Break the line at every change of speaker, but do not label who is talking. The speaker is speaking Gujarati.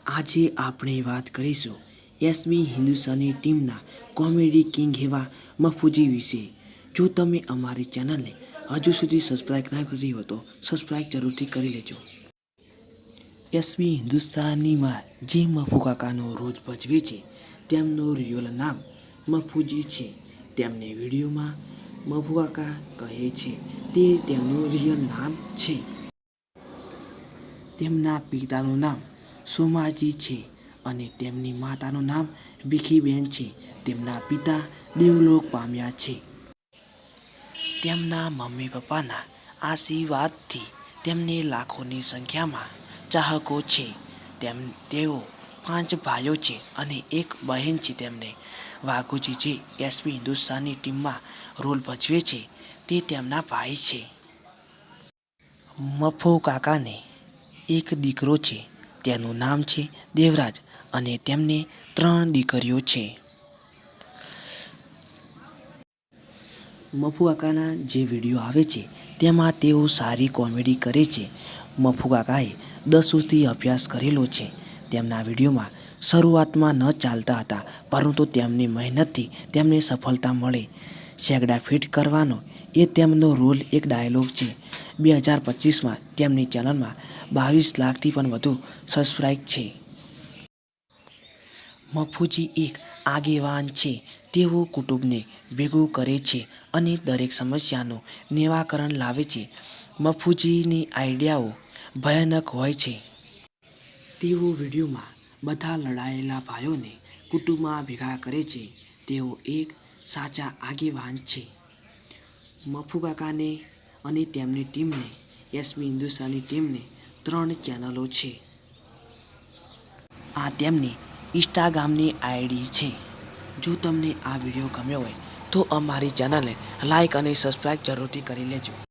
આજે આપણે વાત કરીશું એસબી હિન્દુસ્તાની ટીમના કોમેડી કિંગ એવા મફુજી વિશે. જો તમે અમારી ચેનલને હજુ સુધી સબસ્ક્રાઈબ ના કરી હોય તો સબસ્ક્રાઈબ જરૂરથી કરી લેજો. એસબી હિન્દુસ્તાનીમાં જે મફુ કાકાનો રોજ ભજવે છે તેમનું રિયલ નામ મફુજી છે. તેમને વિડીયોમાં મફુ કાકા કહે છે તે તેમનું રિયલ નામ છે. તેમના પિતાનું નામ સોમાજી છે અને તેમની માતાનું નામ ભીખીબેન છે. તેમના પિતા દેવલોક પામ્યા છે. તેમના મમ્મી પપ્પાના આશીર્વાદથી તેમને લાખોની સંખ્યામાં ચાહકો છે. તેઓ 5 ભાઈઓ છે અને એક બહેન છે. તેમને વાઘુજી જે એસબી હિન્દુસ્તાની ટીમમાં રોલ ભજવે છે તે તેમના ભાઈ છે. મફુ કાકાને એક દીકરો છે, તેનું નામ છે દેવરાજ અને તેમને 3 દીકરીઓ છે. મફુ કાકાના જે વિડીયો આવે છે તેમાં તેઓ સારી કોમેડી કરે છે. મફુ કાકાએ 10 સુધી અભ્યાસ કરેલો છે. તેમના વિડીયોમાં શરૂઆતમાં ન ચાલતા હતા, પરંતુ તેમની મહેનતથી તેમને સફળતા મળે. સેગડા ફિટ કરવાનો એ તેમનો રોલ એક ડાયલોગ છે. 2025માં તેમની ચેનલમાં 22 લાખથી પણ વધુ સબસ્ક્રાઇબ છે. મફુજી એક આગેવાન છે. તેઓ કુટુંબને ભેગું કરે છે અને દરેક સમસ્યાનું નિરાકરણ લાવે છે. મફુજીની આઈડિયાઓ ભયાનક હોય છે. તેઓ વિડીયોમાં બધા લડાયેલા ભાઈઓને કુટુંબમાં ભેગા કરે છે. તેઓ એક સાચા આગેવાન છે. મફુ કાકાને અને તેમની ટીમને એસબી હિન્દુસ્તાની ટીમને 3 ચેનલો છે. આ તેમની ઇન્સ્ટાગ્રામની આઈડી છે. જો તમને આ વિડીયો ગમ્યો હોય તો અમારી ચેનલને લાઈક અને સબસ્ક્રાઈબ જરૂરથી કરી લેજો.